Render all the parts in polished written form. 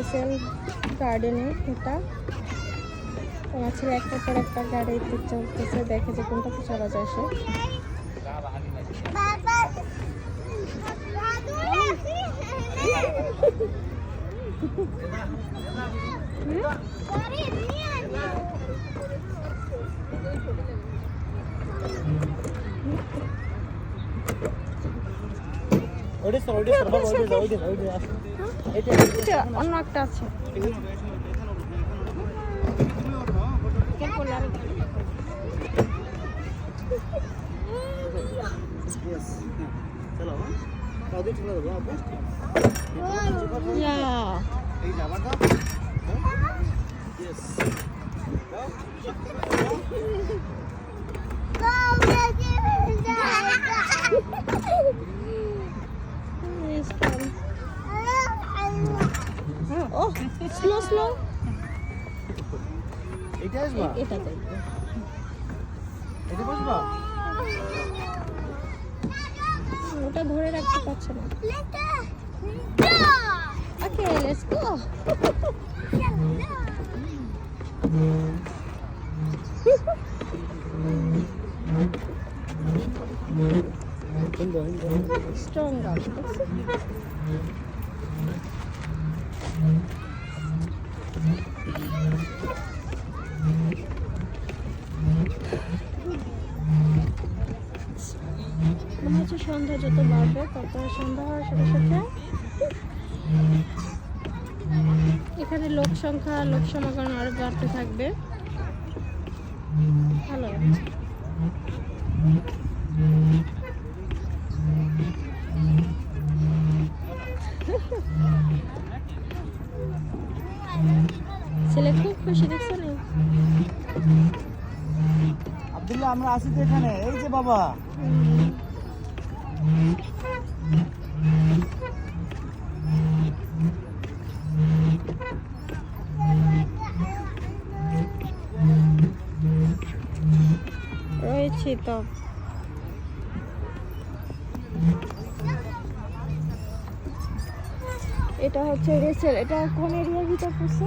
Rachel গার্ডেনে এটা আমার ছেলে একটার পর একটা গাড়িতে চলতেছে, দেখে যে কোনটাতে চলা যায় সে। অন্য একটা আছে। Oh, slow, slow. এটা আসবা? এটা দেখবে। এটা বসবা? ওটা ধরে রাখতে পারছে না। Okay, let's go. Strong up. মনে হচ্ছে সন্ধ্যা যত বাড়বে তত সন্ধ্যা হওয়ার সাথে সাথে এখানে লোক সমাগম আরো বাড়তে থাকবে। ভালো ছেলে খুব খুশি, দেখছো না? আব্দুল্লাহ আমরা আছি তো এখানে, এই যে বাবা। রয়েছি তো। এটা হচ্ছে রেসেল। এটা কোন এরিয়ার ভিতর পড়ছে?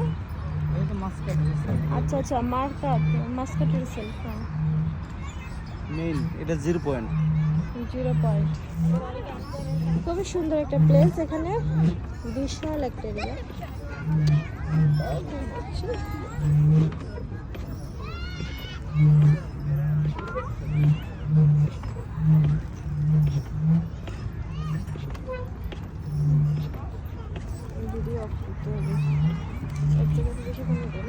এটা মাস্কাট রেসেল। আচ্ছা আচ্ছা, মাস্কাট রেসেল। মেইন এটা 0 পয়েন্ট। খুবই সুন্দর একটা প্লেস। এখানে বিশাল একটা এরিয়া।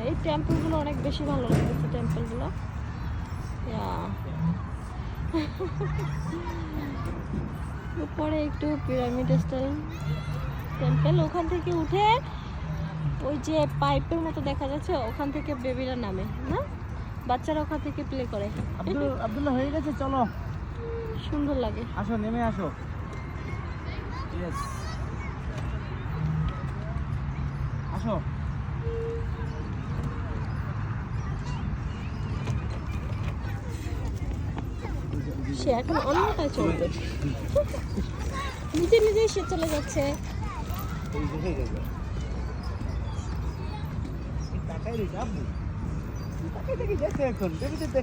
এই টেম্পলগুলো অনেক বেশি ভালো লাগছে। টেম্পলগুলো উপরে একটু পিরামিড স্টাইল টেম্পল। ওখান থেকে উঠে ওই যে পাইপের মতো দেখা যাচ্ছে, ওখান থেকে বেবিরা নামে না, বাচ্চারা ওখান থেকে প্লে করে। আব্দুল্লাহ হয়ে গেছে, চলো। সুন্দর লাগে। আসো, নেমে আসো। ইয়েস, আসো। সে এখন অন্যটায় চলবে, নিজে নিজে সে চলে যাচ্ছে।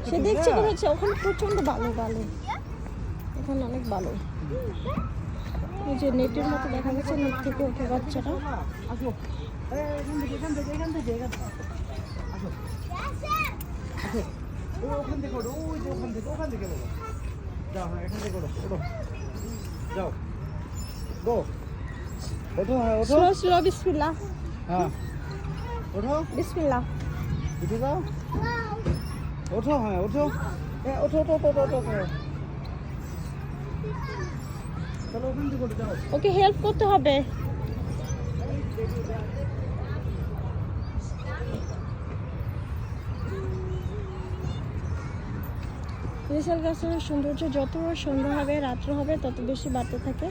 সে দেখছে মনে হচ্ছে ওখানে প্রচন্ড ভালো ভালো, এখানে অনেক ভালো। ওই যে নেটের মতো দেখা যাচ্ছে, নেট থেকে ওঠে বাচ্চারা। আসো, এখান থেকে আসো। ওখান থেকে ওঠো, ওই যে ওখান থেকে বলো। যাও, হ্যাঁ এখান থেকে ওঠো, যাও, গো। ওঠো, হ্যাঁ ওঠো। স্লো বিসমিল্লাহ। হ্যাঁ ওঠো, বিসমিল্লাহ। উঠে যাও, ওঠো, হ্যাঁ ওঠো, হ্যাঁ ওঠো। চলো ওখান থেকে ওঠো, যাও। ওকে হেল্প করতে হবে। রেসাল গাছের সৌন্দর্য যত সন্ধ্যা হবে, রাত্র হবে, তত বেশি বাড়তে থাকে,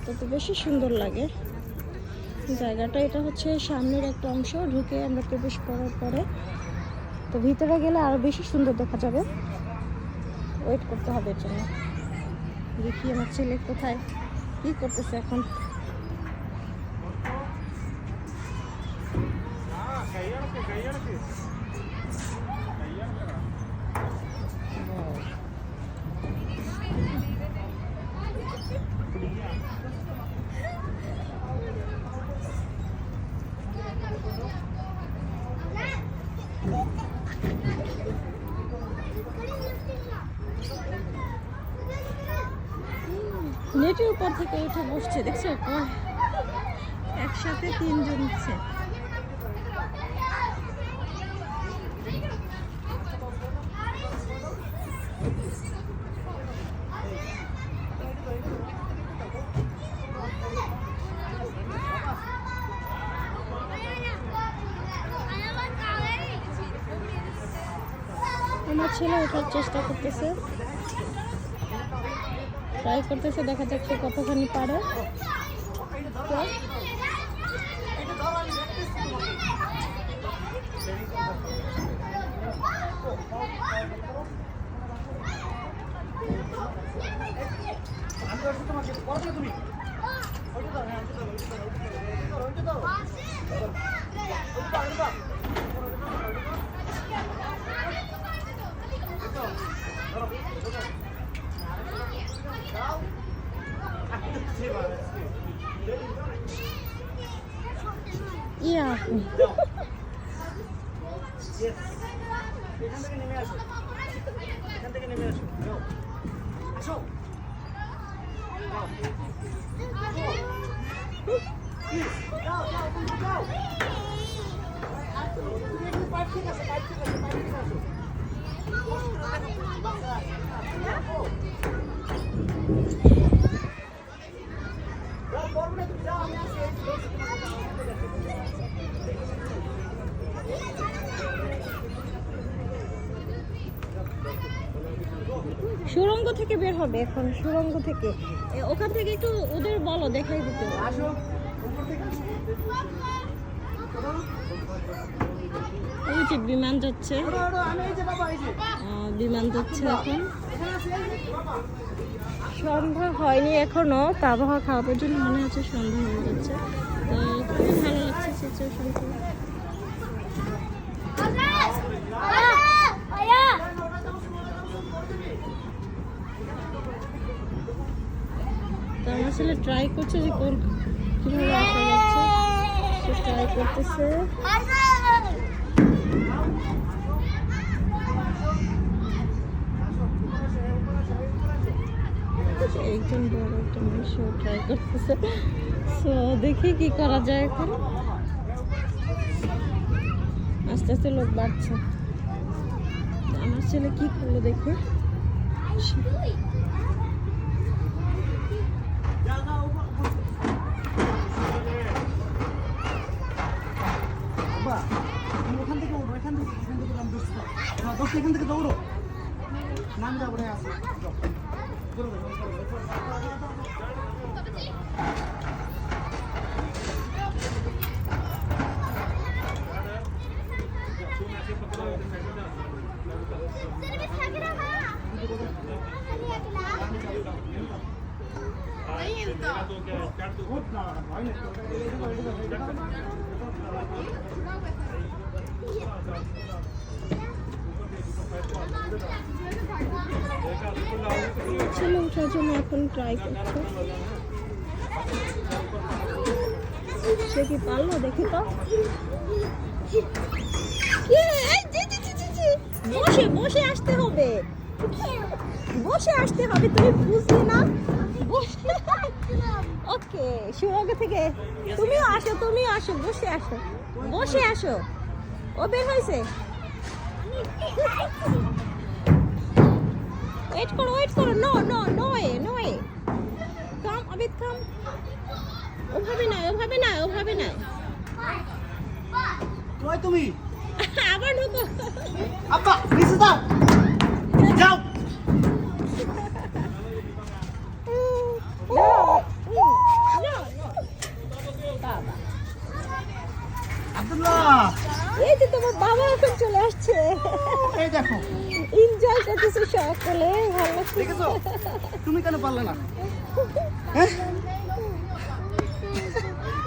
তত বেশি সুন্দর লাগে জায়গাটা। এটা হচ্ছে সামনের একটা অংশ, ঢুকে আমরা প্রবেশ করার পরে তো ভিতরে গেলে আরো বেশি সুন্দর দেখা যাবে। ওয়েট করতে হবে এর জন্য। দেখি আমার ছেলে কোথায় কি করতেছে এখন। নেটের উপর থেকে উঠে বসছে, দেখছো? একসাথে 3 জন উঠছে। আমার ছেলে ওঠার চেষ্টা করতেছে, ট্রাই করতেছে, দেখা যাক সে কতখানি পারে। ইয়া এখান থেকে নেমে আসো, এখান থেকে নেমে আসো, যাও আসো, যাও যাও তুমি যাও, তুমি একটু পাইপ ঠিক আছে, পাইপ ঠিক আছে, পাইপ ঠিক আছে। সুড়ঙ্গ থেকে বের হবে এখন, সুড়ঙ্গ থেকে। ওখান থেকে একটু ওদের বলো, দেখাই দিতে। ওই যে বিমান যাচ্ছে, বিমান যাচ্ছে এখন। সন্ধ্যা হয়নি এখনো, তা আবহাওয়া খাওয়ার জন্য মনে হচ্ছে সন্ধ্যা হয়ে যাচ্ছে। তো খুবই ভালো লাগছে সিচুয়েশনটা। তো আমার ছেলে ট্রাই করছে যে কোন কিভাবে আসা যাচ্ছে, সে ট্রাই করতেছে। একজন বড় একটা মানুষও ট্রাই করতেছে। সো দেখি কি করা যায় এখন। আস্তে আস্তে লোক বাড়ছে। আমার ছেলে কি করলো দেখে। এখান থেকে দৌড়ো, নাম যাবো না আছে। ছেলে ওঠার জন্য এখন ট্রাই করছে। সে কি পারলো দেখি তো। বসে বসে আসতে হবে, বসে আসতে হবে, তুমি বুঝলে না? ওকে, সুরঙ্গ থেকে তুমিও আসো, তুমিও আসো, বসে আসো, বসে আসো। ও বের হয়েছে। ওয়েট করো, ওয়েট করো। নো নো নো এ, নো এ। কাম আবিদ কাম। ওভাবে না, ওভাবে না, ওভাবে না। কই তুমি? আবার ঢুকো। আব্বা নিচে দাও, যাও। আব্দুল্লাহ, এই যে তোমার বাবা এখন চলে আসছে। এই দেখো, এনজয় করতেছে সকলে, ভালো লাগছে। দেখেছো তুমি কেন পারলে না? হ্যাঁ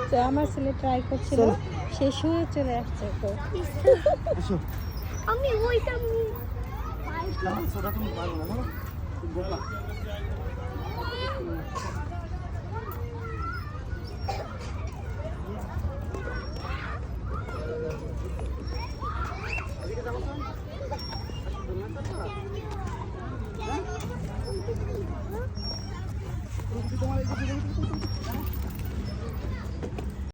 তো আমার ছেলে ট্রাই করছিল, চলো। সে শুয়ে চলে আসছে তো। এসো আমি ওইটা না সোজা তুমি পারো না না তুমি বোকা